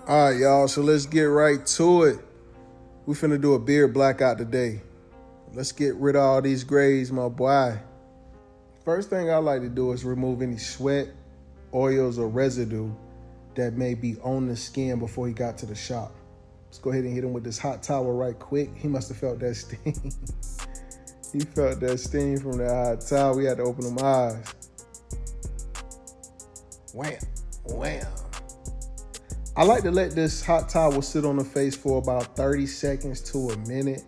All right, y'all, so let's get right to it. We finna do a beard blackout today. Let's get rid of all these grays, my boy. First thing I like to do is remove any sweat, oils, or residue that may be on the skin before he got to the shop. Let's go ahead and hit him with this hot towel right quick. He must have felt that steam. He felt that steam from that hot towel. We had to open them eyes. Wham, wham. I like to let this hot towel sit on the face for about 30 seconds to a minute.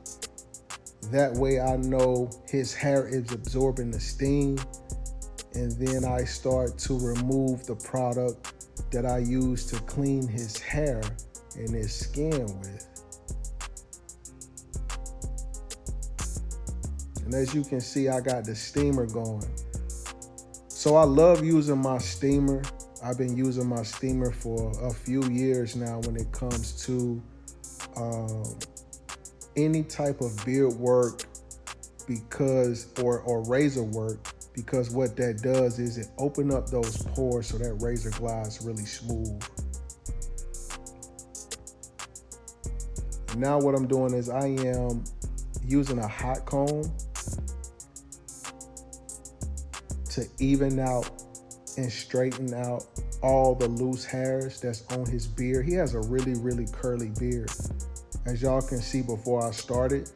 That way I know his hair is absorbing the steam. And then I start to remove the product that I use to clean his hair and his skin with. And as you can see, I got the steamer going. So I love using my steamer. I've been using my steamer for a few years now when it comes to any type of beard work or razor work, because what that does is it opens up those pores so that razor glides really smooth. Now what I'm doing is I am using a hot comb to even out and straighten out all the loose hairs that's on his beard. He has a really, really curly beard. As y'all can see, before I started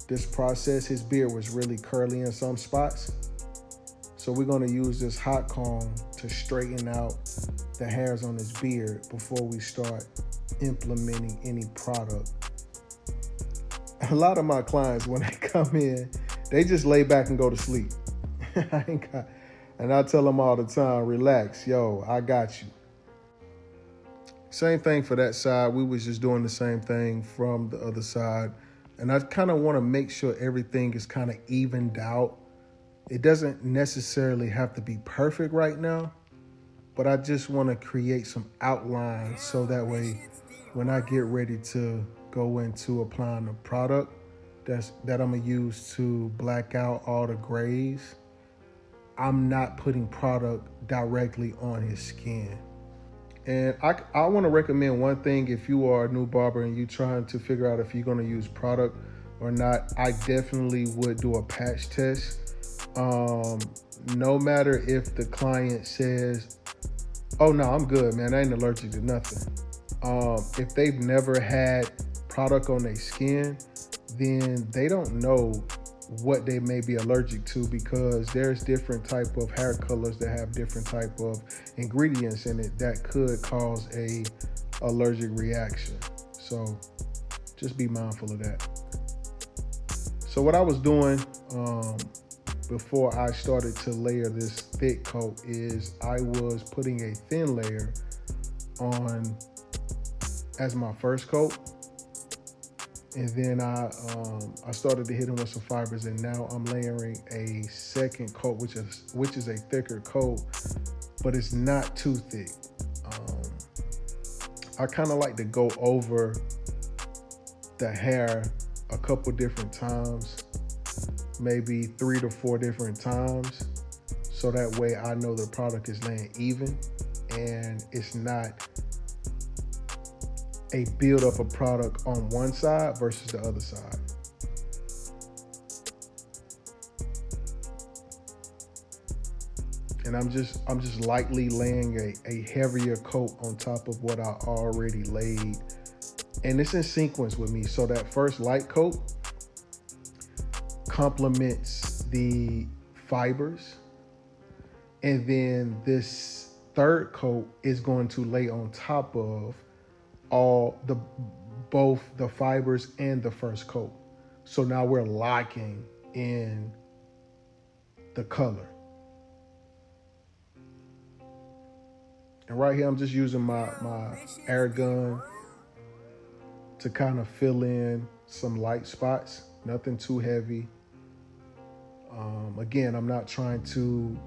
this process, his beard was really curly in some spots. So we're gonna use this hot comb to straighten out the hairs on his beard before we start implementing any product. A lot of my clients, when they come in, they just lay back and go to sleep. And I tell them all the time, relax, yo, I got you. Same thing for that side. We was just doing the same thing from the other side. And I kind of want to make sure everything is kind of evened out. It doesn't necessarily have to be perfect right now, but I just want to create some outlines so that way when I get ready to go into applying the product that I'm going to use to black out all the grays, I'm not putting product directly on his skin. And I want to recommend one thing. If you are a new barber and you're trying to figure out if you're going to use product or not, I definitely would do a patch test. No matter if the client says, oh no, I'm good, man, I ain't allergic to nothing. If they've never had product on their skin, then they don't know what they may be allergic to, because there's different type of hair colors that have different type of ingredients in it that could cause a allergic reaction. So just be mindful of that. So what I was doing before I started to layer this thick coat is I was putting a thin layer on as my first coat. And then I started to hit him with some fibers, and now I'm layering a second coat, which is a thicker coat, but it's not too thick. I kind of like to go over the hair a couple different times, maybe 3 to 4 different times, so that way I know the product is laying even and it's not a build up of product on one side versus the other side. And I'm just lightly laying a heavier coat on top of what I already laid. And it's in sequence with me. So that first light coat complements the fibers. And then this third coat is going to lay on top of both the fibers and the first coat. So now we're locking in the color. And right here, I'm just using my air gun to kind of fill in some light spots, nothing too heavy. Again, I'm not trying to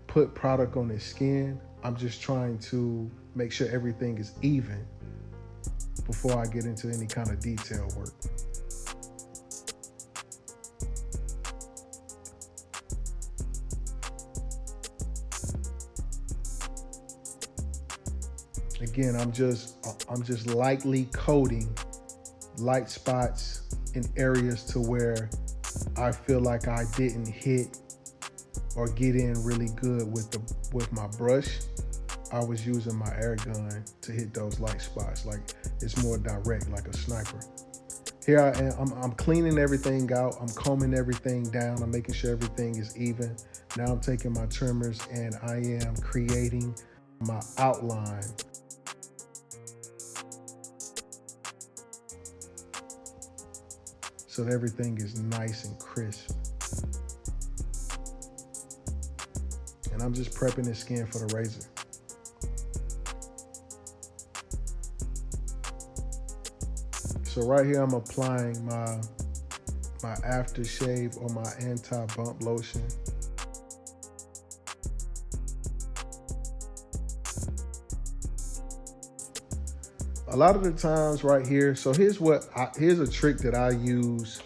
put product on his skin. I'm just trying to make sure everything is even before I get into any kind of detail work. Again, I'm just lightly coating light spots in areas to where I feel like I didn't hit or get in really good with my brush. I was using my air gun to hit those light spots. Like, it's more direct, like a sniper. Here I am, I'm cleaning everything out. I'm combing everything down. I'm making sure everything is even. Now I'm taking my trimmers and I am creating my outline. So that everything is nice and crisp. And I'm just prepping the skin for the razor. So right here, I'm applying my aftershave or my anti-bump lotion. A lot of the times right here, so here's a trick that I use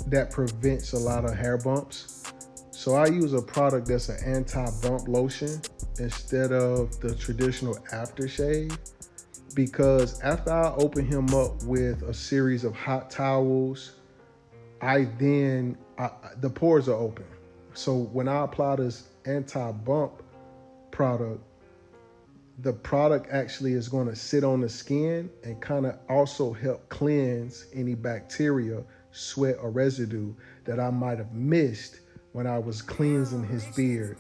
that prevents a lot of hair bumps. So I use a product that's an anti-bump lotion instead of the traditional aftershave, because after I open him up with a series of hot towels, the pores are open. So when I apply this anti-bump product, the product actually is going to sit on the skin and kind of also help cleanse any bacteria, sweat, or residue that I might have missed when I was cleansing his beard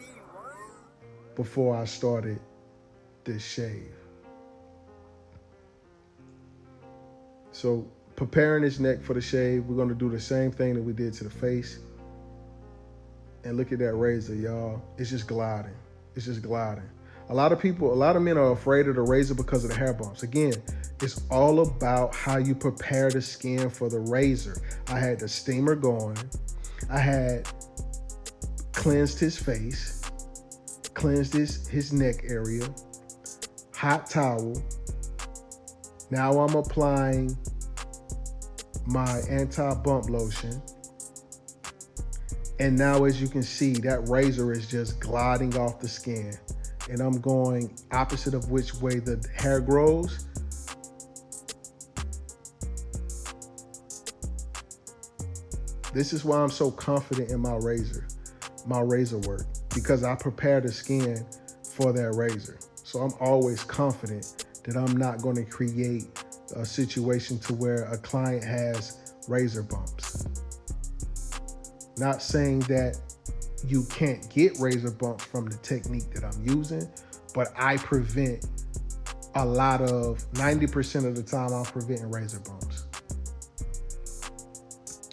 before I started this shave. So preparing his neck for the shave, we're going to do the same thing that we did to the face. And look at that razor, y'all. It's just gliding. It's just gliding. A lot of men are afraid of the razor because of the hair bumps. Again, it's all about how you prepare the skin for the razor. I had the steamer going. I had cleansed his face, cleansed his neck area, hot towel. Now I'm applying my anti-bump lotion. And now, as you can see, that razor is just gliding off the skin. And I'm going opposite of which way the hair grows. This is why I'm so confident in my razor work, because I prepare the skin for that razor. So I'm always confident that I'm not going to create a situation to where a client has razor bumps. Not saying that you can't get razor bumps from the technique that I'm using, but I prevent 90% of the time I'm preventing razor bumps.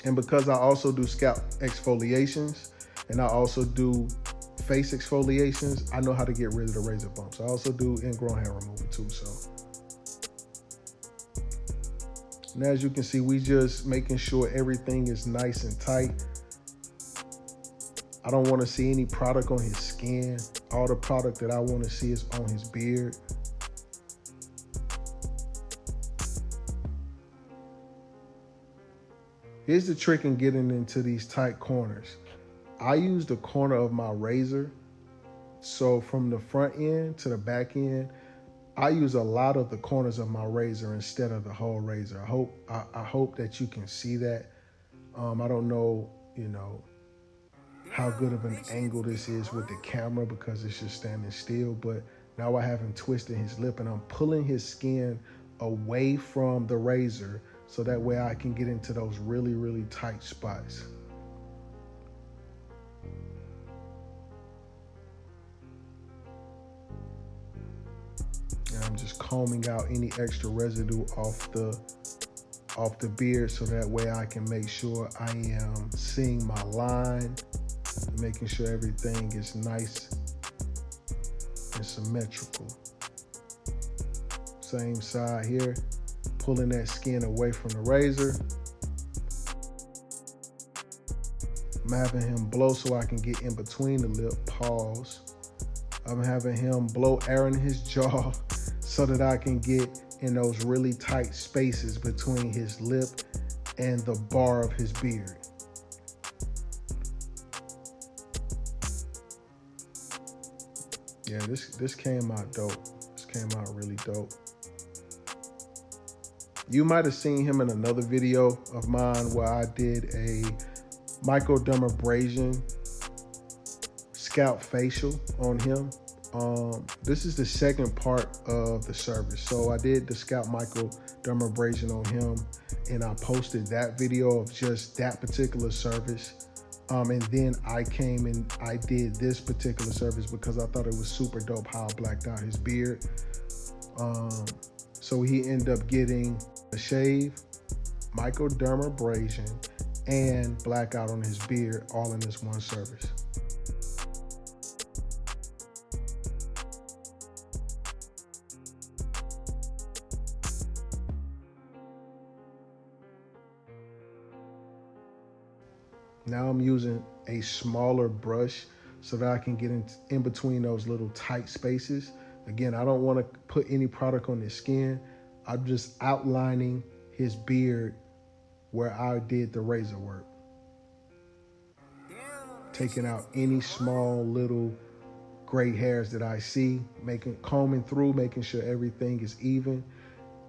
And because I also do scalp exfoliations and I also do face exfoliations, I know how to get rid of the razor bumps. I also do ingrown hair removal too, so. And as you can see, we just making sure everything is nice and tight. I don't want to see any product on his skin. All the product that I want to see is on his beard. Here's the trick in getting into these tight corners. I use the corner of my razor. So from the front end to the back end, I use a lot of the corners of my razor instead of the whole razor. I hope that you can see that. I don't know, how good of an angle this is with the camera because it's just standing still, but now I have him twisting his lip and I'm pulling his skin away from the razor so that way I can get into those really, really tight spots. And I'm just combing out any extra residue off the beard so that way I can make sure I am seeing my line, making sure everything is nice and symmetrical. Same side here, pulling that skin away from the razor. I'm having him blow so I can get in between the lip, pause. I'm having him blow air in his jaw so that I can get in those really tight spaces between his lip and the bar of his beard. Yeah, this came out dope. This came out really dope. You might have seen him in another video of mine where I did a microdermabrasion scalp facial on him. This is the second part of the service. So I did the scalp microdermabrasion on him, and I posted that video of just that particular service. And then I came and I did this particular service because I thought it was super dope how I blacked out his beard. So he ended up getting a shave, microdermabrasion, and blackout on his beard all in this one service. Now I'm using a smaller brush so that I can get in between those little tight spaces. Again, I don't want to put any product on his skin. I'm just outlining his beard where I did the razor work. Taking out any small little gray hairs that I see, combing through, making sure everything is even.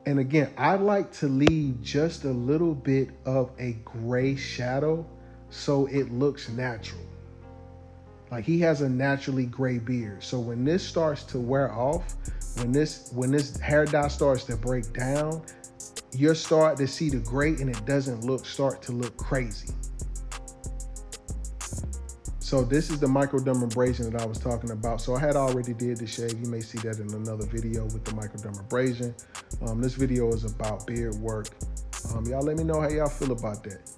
And again, I like to leave just a little bit of a gray shadow so it looks natural. Like he has a naturally gray beard. So when this starts to wear off, when this hair dye starts to break down, you're starting to see the gray and it doesn't start to look crazy. So this is the microdermabrasion that I was talking about. So I had already did the shave. You may see that in another video with the microdermabrasion. This video is about beard work. Y'all let me know how y'all feel about that.